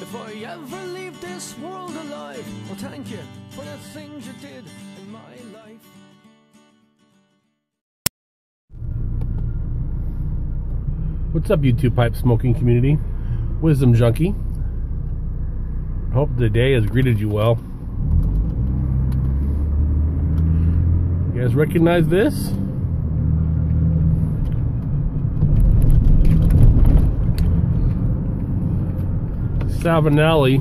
if I ever leave this world alive. Well, thank you for the things you did in my life. What's up, YouTube pipe smoking community? Wisdom Junkie. Hope the day has greeted you well. You guys recognize this? Savinelli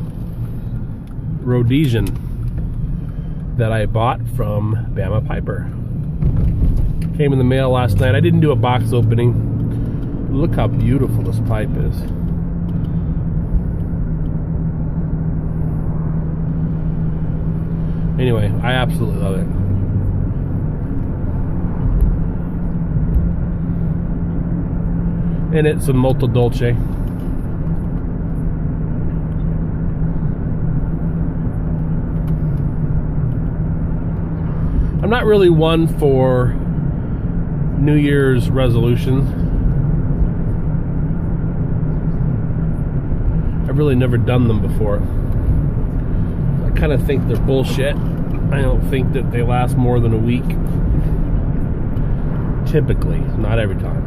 Rhodesian that I bought from Bama Piper. Came in the mail last night. I didn't do a box opening. Look how beautiful this pipe is. Anyway, I absolutely love it. And it's a Molto Dolce. I'm not really one for New Year's resolutions. I've really never done them before. I kind of think they're bullshit. I don't think that they last more than a week. Typically, not every time.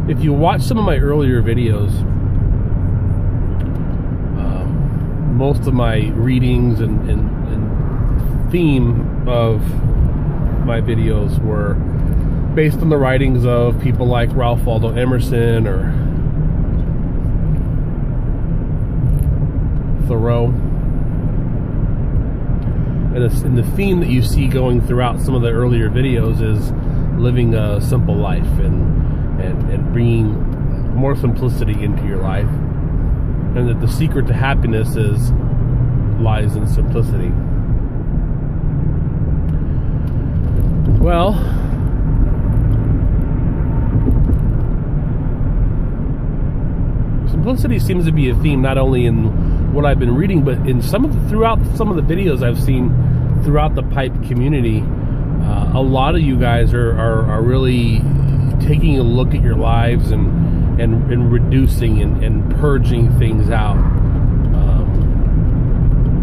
If you watch some of my earlier videos, most of my readings and theme of my videos were based on the writings of people like Ralph Waldo Emerson or Thoreau. And the theme that you see going throughout some of the earlier videos is living a simple life and bringing more simplicity into your life. And that the secret to happiness lies in simplicity. Well, simplicity seems to be a theme not only in what I've been reading, but in throughout some of the videos I've seen throughout the pipe community. A lot of you guys are really taking a look at your lives and reducing and purging things out.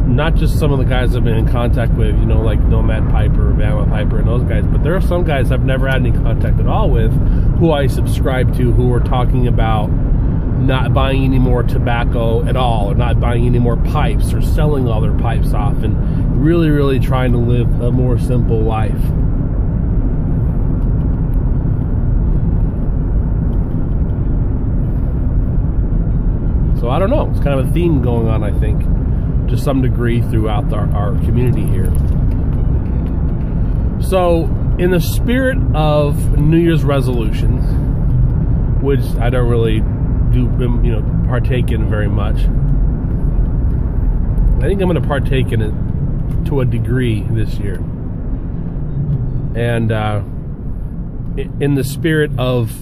Not just some of the guys I've been in contact with, you know, like Nomad Piper, Bama Piper, and those guys, but there are some guys I've never had any contact at all with who I subscribe to, who are talking about not buying any more tobacco at all, or not buying any more pipes, or selling all their pipes off, and really, really trying to live a more simple life. So I don't know, it's kind of a theme going on, I think, to some degree throughout our community here. So in the spirit of New Year's resolutions, which I don't really partake in very much, I think I'm going to partake in it to a degree this year. And in the spirit of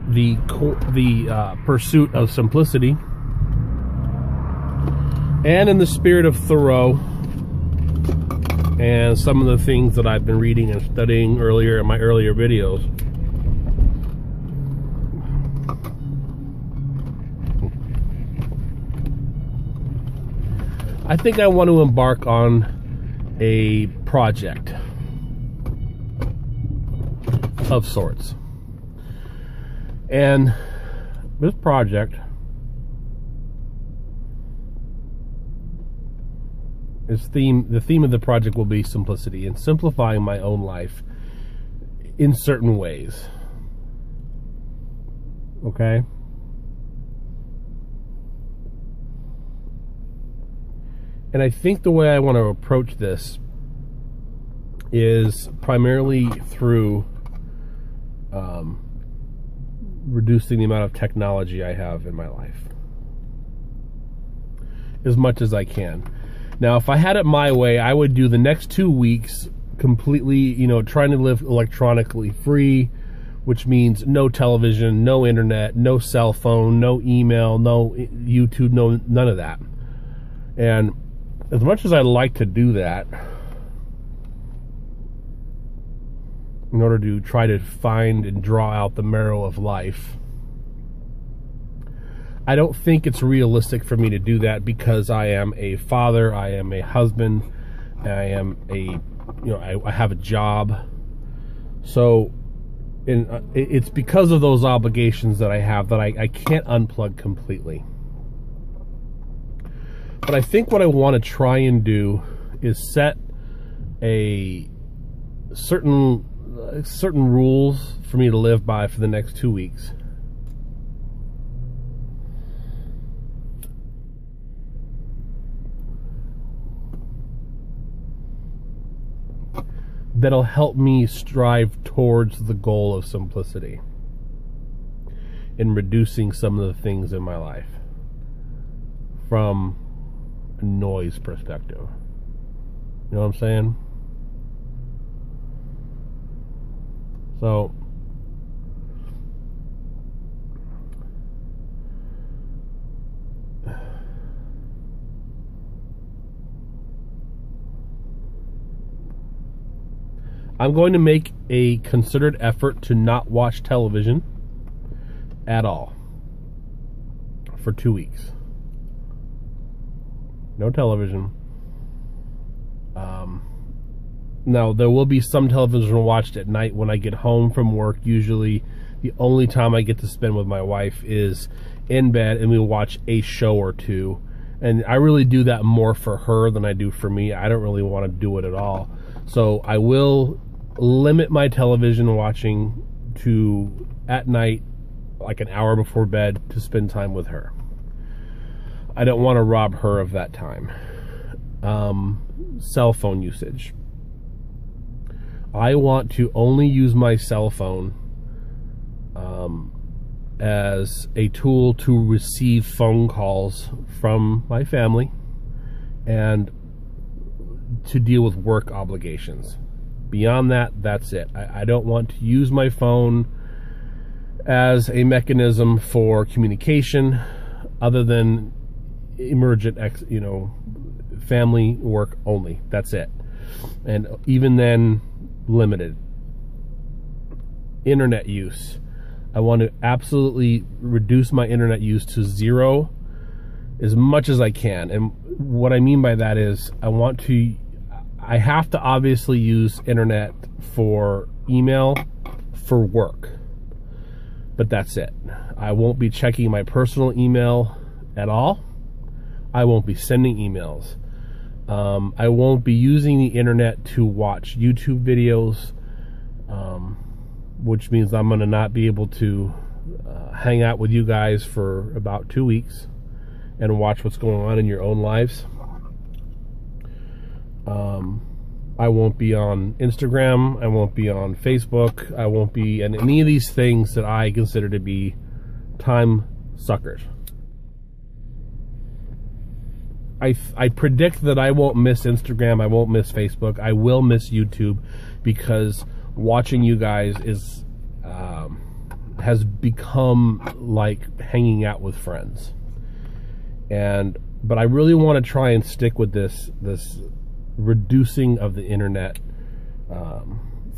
the pursuit of simplicity, and in the spirit of Thoreau and some of the things that I've been reading and studying earlier in my earlier videos, I think I want to embark on a project of sorts. And this project is the theme of the project will be simplicity and simplifying my own life in certain ways. Okay? And I think the way I want to approach this is primarily through reducing the amount of technology I have in my life as much as I can. Now, if I had it my way, I would do the next 2 weeks completely, trying to live electronically free, which means no television, no internet, no cell phone, no email, no YouTube, none of that. And as much as I'd like to do that, in order to try to find and draw out the marrow of life. I don't think it's realistic for me to do that because I am a father, I am a husband, I am I have a job. So it's because of those obligations that I have that I can't unplug completely. But I think what I want to try and do is set a certain rules for me to live by for the next 2 weeks. That'll help me strive towards the goal of simplicity in reducing some of the things in my life from a noise perspective. You know what I'm saying? So I'm going to make a concerted effort to not watch television at all for 2 weeks. No television. Now, there will be some television watched at night when I get home from work. Usually, the only time I get to spend with my wife is in bed, and we watch a show or two. And I really do that more for her than I do for me. I don't really want to do it at all. So I will limit my television watching to at night, like an hour before bed, to spend time with her. I don't want to rob her of that time. Cell phone usage. I want to only use my cell phone as a tool to receive phone calls from my family and to deal with work obligations. Beyond that, that's it. I don't want to use my phone as a mechanism for communication other than emergent, family work only. That's it. And even then, limited. Internet use. I want to absolutely reduce my internet use to 0 as much as I can. And what I mean by that is I have to obviously use internet for email for work. But that's it. I won't be checking my personal email at all. I won't be sending emails. I won't be using the internet to watch YouTube videos, which means I'm going to not be able to hang out with you guys for about 2 weeks and watch what's going on in your own lives. I won't be on Instagram. I won't be on Facebook. I won't be in any of these things that I consider to be time suckers. I predict that I won't miss Instagram. I won't miss Facebook. I will miss YouTube because watching you guys has become like hanging out with friends. But I really want to try and stick with this reducing of the internet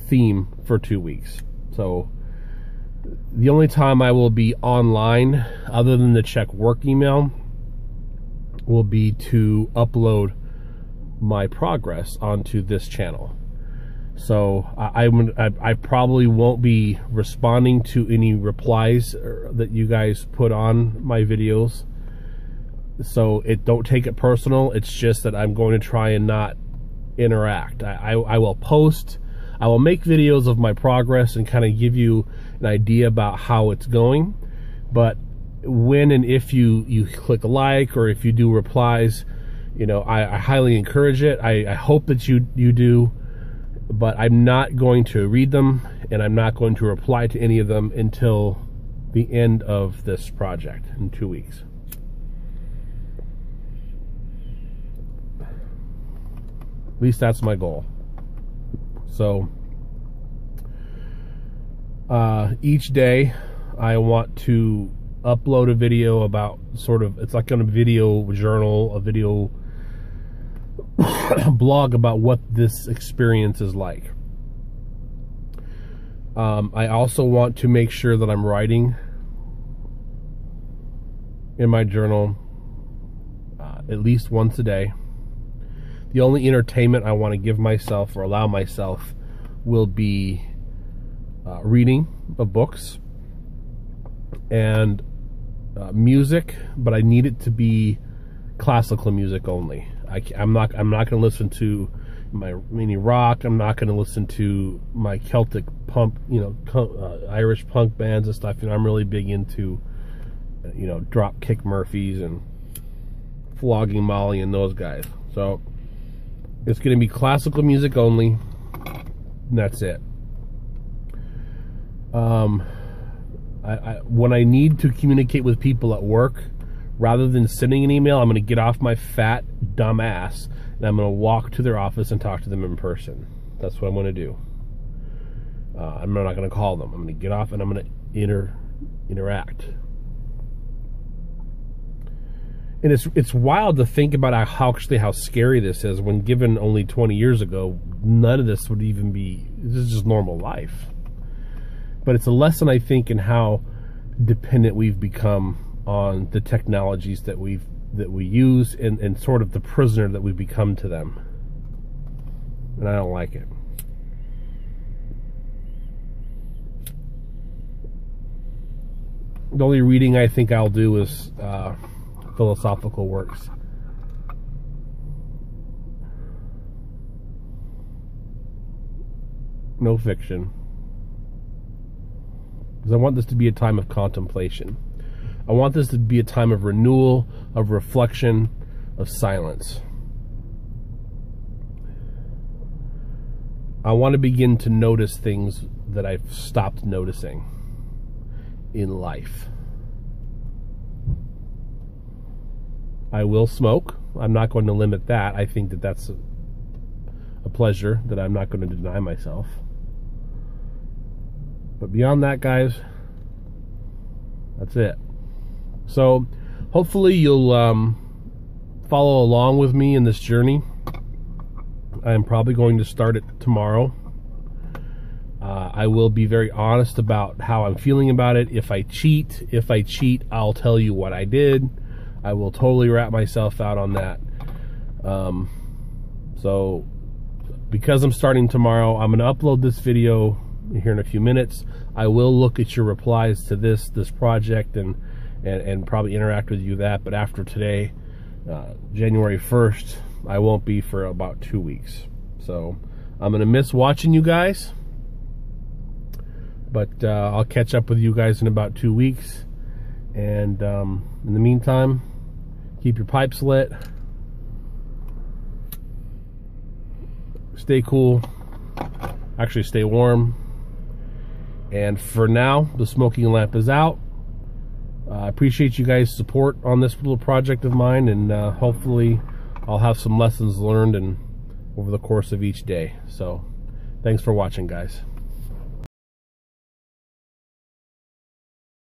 theme for 2 weeks. So the only time I will be online, other than to check work email, will be to upload my progress onto this channel. So I probably won't be responding to any replies that you guys put on my videos. So don't take it personal. It's just that I'm going to try and not interact. I will post. I will make videos of my progress and kind of give you an idea about how it's going. But when and if you click like or if you do replies, I highly encourage it. I hope that you do, but I'm not going to read them and I'm not going to reply to any of them until the end of this project in 2 weeks. At least that's my goal. So each day I want to upload a video about it's like a video journal, a video blog about what this experience is like. I also want to make sure that I'm writing in my journal at least once a day. The only entertainment I want to give myself or allow myself will be reading of books and music, but I need it to be classical music only. I'm not going to listen to my mini rock. I'm not going to listen to my Celtic punk, Irish punk bands and stuff. I'm really big into Dropkick Murphys and Flogging Molly and those guys. So it's going to be classical music only, and that's it. When I need to communicate with people at work, rather than sending an email, I'm going to get off my fat, dumb ass, and I'm going to walk to their office and talk to them in person. That's what I'm going to do. I'm not going to call them. I'm going to get off and I'm going to interact. And it's wild to think about how scary this is, when given only 20 years ago, none of this would even be, this is just normal life. But it's a lesson, I think, in how dependent we've become on the technologies that we use, and sort of the prisoner that we've become to them. And I don't like it. The only reading I think I'll do is philosophical works. No fiction. Because I want this to be a time of contemplation. I want this to be a time of renewal, of reflection, of silence. I want to begin to notice things that I've stopped noticing in life. I will smoke. I'm not going to limit that. I think that that's a pleasure that I'm not going to deny myself. But beyond that, guys, that's it. So hopefully you'll follow along with me in this journey. I am probably going to start it tomorrow. I will be very honest about how I'm feeling about it. If I cheat, I'll tell you what I did. I will totally wrap myself out on that. So because I'm starting tomorrow, I'm going to upload this video here in a few minutes. I will look at your replies to this project and probably interact with you but after today, January 1st, I won't be for about 2 weeks. So I'm going to miss watching you guys, but I'll catch up with you guys in about 2 weeks. And in the meantime, keep your pipes lit, stay cool, actually stay warm. And for now, the smoking lamp is out. I appreciate you guys' support on this little project of mine, and hopefully I'll have some lessons learned over the course of each day. So thanks for watching, guys.